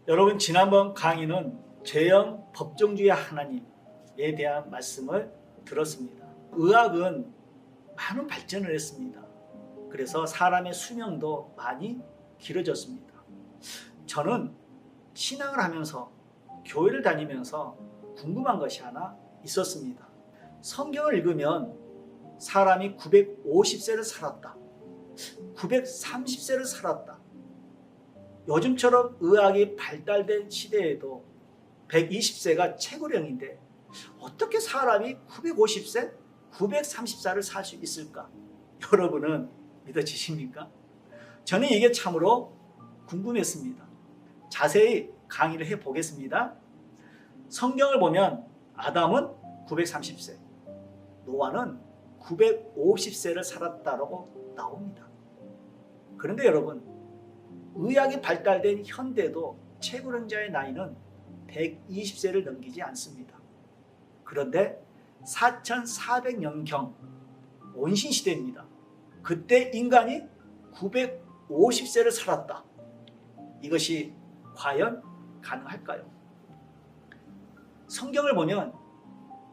여러분, 지난번 강의는 죄형 법정주의 하나님에 대한 말씀을 들었습니다. 의학은 많은 발전을 했습니다. 그래서 사람의 수명도 많이 길어졌습니다. 저는 신앙을 하면서 교회를 다니면서 궁금한 것이 하나 있었습니다. 성경을 읽으면 사람이 950세를 살았다, 930세를 살았다, 요즘처럼 의학이 발달된 시대에도 120세가 최고령인데 어떻게 사람이 950세, 930세를 살 수 있을까? 여러분은 믿어지십니까? 저는 이게 참으로 궁금했습니다. 자세히 강의를 해보겠습니다. 성경을 보면 아담은 930세, 노아는 950세를 살았다고 나옵니다. 그런데 여러분, 의학이 발달된 현대도 최고령자의 나이는 120세를 넘기지 않습니다. 그런데 4400년경 원신시대입니다. 그때 인간이 950세를 살았다. 이것이 과연 가능할까요? 성경을 보면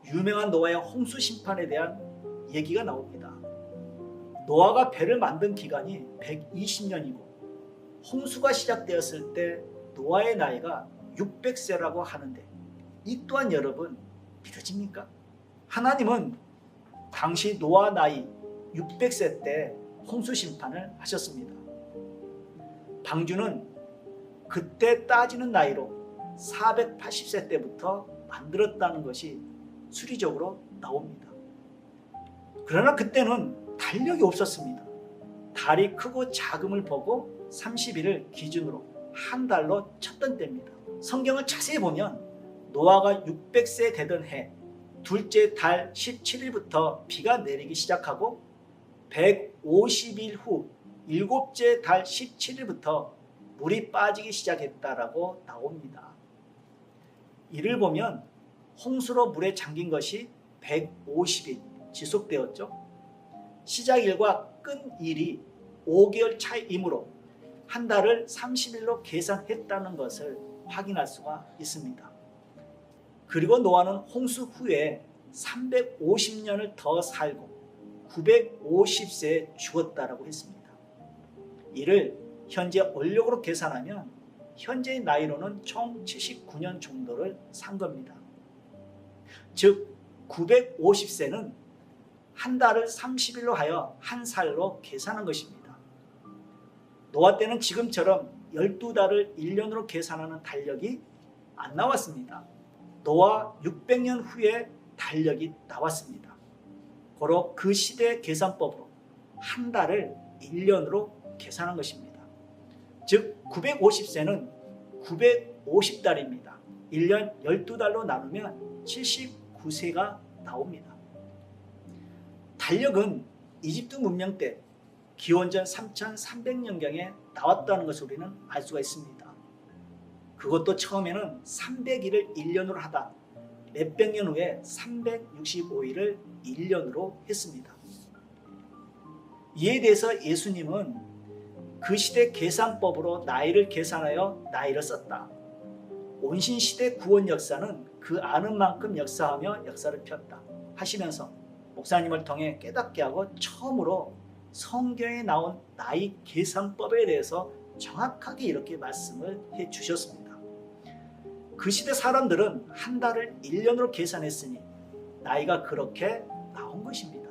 유명한 노아의 홍수 심판에 대한 얘기가 나옵니다. 노아가 배를 만든 기간이 120년이고 홍수가 시작되었을 때 노아의 나이가 600세라고 하는데 이 또한 여러분 믿어집니까? 하나님은 당시 노아 나이 600세 때 홍수 심판을 하셨습니다. 방주는 그때 따지는 나이로 480세 때부터 만들었다는 것이 수리적으로 나옵니다. 그러나 그때는 달력이 없었습니다. 달이 크고 작음을 보고 30일을 기준으로 한 달로 쳤던 때입니다. 성경을 자세히 보면 노아가 600세 되던 해 둘째 달 17일부터 비가 내리기 시작하고 150일 후 일곱째 달 17일부터 물이 빠지기 시작했다라고 나옵니다. 이를 보면 홍수로 물에 잠긴 것이 150일 지속되었죠. 시작일과 끝일이 5개월 차이이므로 한 달을 30일로 계산했다는 것을 확인할 수가 있습니다. 그리고 노아는 홍수 후에 350년을 더 살고 950세에 죽었다라고 했습니다. 이를 현재 원력으로 계산하면 현재의 나이로는 총 79년 정도를 산 겁니다. 즉 950세는 한 달을 30일로 하여 한 살로 계산한 것입니다. 노아 때는 지금처럼 12달을 1년으로 계산하는 달력이 안 나왔습니다. 노아 600년 후에 달력이 나왔습니다. 고로 그 시대의 계산법으로 한 달을 1년으로 계산한 것입니다. 즉 950세는 950달입니다. 1년 12달로 나누면 79세가 나옵니다. 달력은 이집트 문명 때 기원전 3300년경에 나왔다는 것을 우리는 알 수가 있습니다. 그것도 처음에는 300일을 1년으로 하다 몇백 년 후에 365일을 1년으로 했습니다. 이에 대해서 예수님은 그 시대 계산법으로 나이를 계산하여 나이를 썼다. 온신시대 구원 역사는 그 아는 만큼 역사하며 역사를 폈다 하시면서 목사님을 통해 깨닫게 하고 처음으로 성경에 나온 나이 계산법에 대해서 정확하게 이렇게 말씀을 해 주셨습니다. 그 시대 사람들은 한 달을 1년으로 계산했으니 나이가 그렇게 나온 것입니다.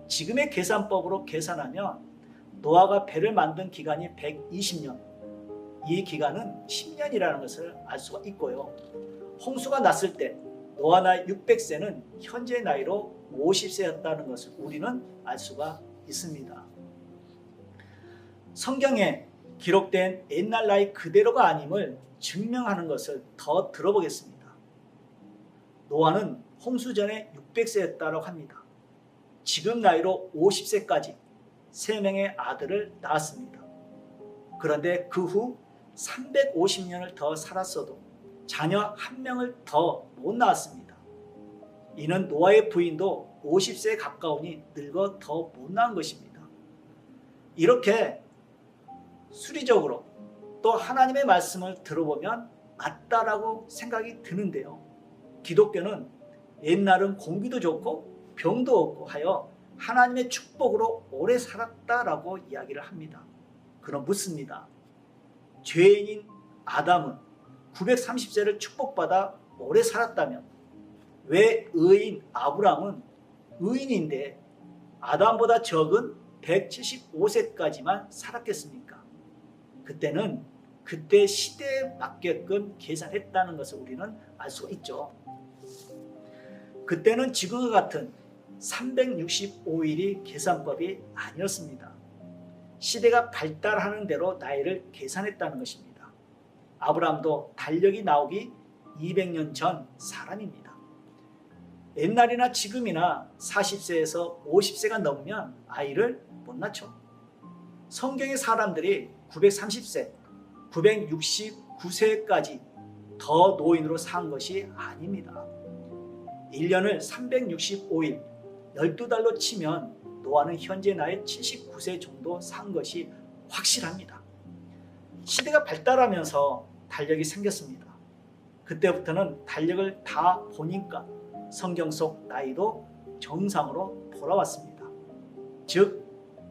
지금의 계산법으로 계산하면 노아가 배를 만든 기간이 120년, 이 기간은 10년이라는 것을 알 수가 있고요. 홍수가 났을 때 노아 나이 600세는 현재 나이로 50세였다는 것을 우리는 알 수가 있습니다. 성경에 기록된 옛날 나이 그대로가 아님을 증명하는 것을 더 들어보겠습니다. 노아는 홍수 전에 600세였다고 합니다. 지금 나이로 50세까지 3명의 아들을 낳았습니다. 그런데 그 후 350년을 더 살았어도 자녀 1명을 더 못 낳았습니다. 이는 노아의 부인도 50세에 가까우니 늙어 더 못 낳은 것입니다. 이렇게 수리적으로 또 하나님의 말씀을 들어보면 맞다라고 생각이 드는데요. 기독교는 옛날은 공기도 좋고 병도 없고 하여 하나님의 축복으로 오래 살았다라고 이야기를 합니다. 그럼 묻습니다. 죄인인 아담은 930세를 축복받아 오래 살았다면 왜 의인 아브라함은 의인인데 아담보다 적은 175세까지만 살았겠습니까? 그때는 그때 시대에 맞게끔 계산했다는 것을 우리는 알 수가 있죠. 그때는 지금과 같은 365일이 계산법이 아니었습니다. 시대가 발달하는 대로 나이를 계산했다는 것입니다. 아브라함도 달력이 나오기 200년 전 사람입니다. 옛날이나 지금이나 40세에서 50세가 넘으면 아이를 못 낳죠. 성경의 사람들이 930세, 969세까지 더 노인으로 산 것이 아닙니다. 1년을 365일, 12달로 치면 노아는 현재 나이 79세 정도 산 것이 확실합니다. 시대가 발달하면서 달력이 생겼습니다. 그때부터는 달력을 다 보니까 성경 속 나이도 정상으로 돌아왔습니다. 즉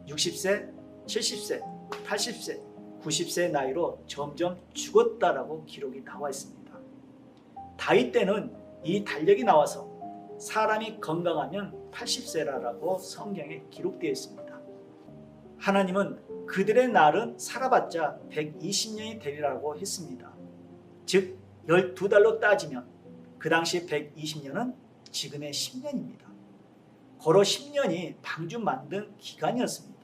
60세, 70세, 80세, 90세 나이로 점점 죽었다라고 기록이 나와 있습니다. 다윗 때는 이 달력이 나와서 사람이 건강하면 80세라고 성경에 기록되어 있습니다. 하나님은 그들의 날은 살아봤자 120년이 되리라고 했습니다. 즉 12달로 따지면 그 당시 120년은 지금의 10년입니다. 고로 10년이 방주 만든 기간이었습니다.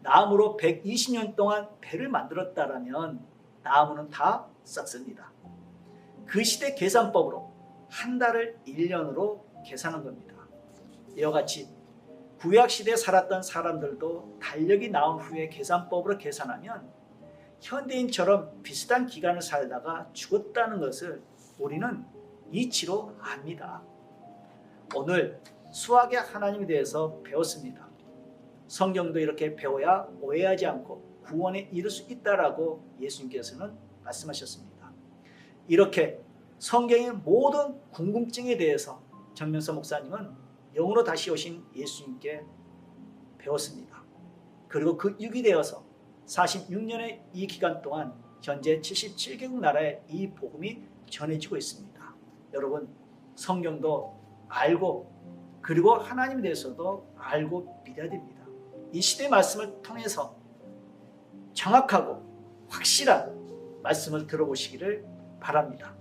나무로 120년 동안 배를 만들었다라면 나무는 다 썩습니다. 그 시대 계산법으로 한 달을 1년으로 계산한 겁니다. 이와 같이 구약시대에 살았던 사람들도 달력이 나온 후에 계산법으로 계산하면 현대인처럼 비슷한 기간을 살다가 죽었다는 것을 우리는 이치로 압니다. 오늘 수학의 하나님에 대해서 배웠습니다. 성경도 이렇게 배워야 오해하지 않고 구원에 이를 수 있다라고 예수님께서는 말씀하셨습니다. 이렇게 성경의 모든 궁금증에 대해서 정명서 목사님은 영으로 다시 오신 예수님께 배웠습니다. 그리고 그 육이 되어서 46년의 이 기간 동안 현재 77개국 나라에 이 복음이 전해지고 있습니다. 여러분 성경도 알고 그리고 하나님에 대해서도 알고 믿어야 됩니다. 이 시대의 말씀을 통해서 정확하고 확실한 말씀을 들어보시기를 바랍니다.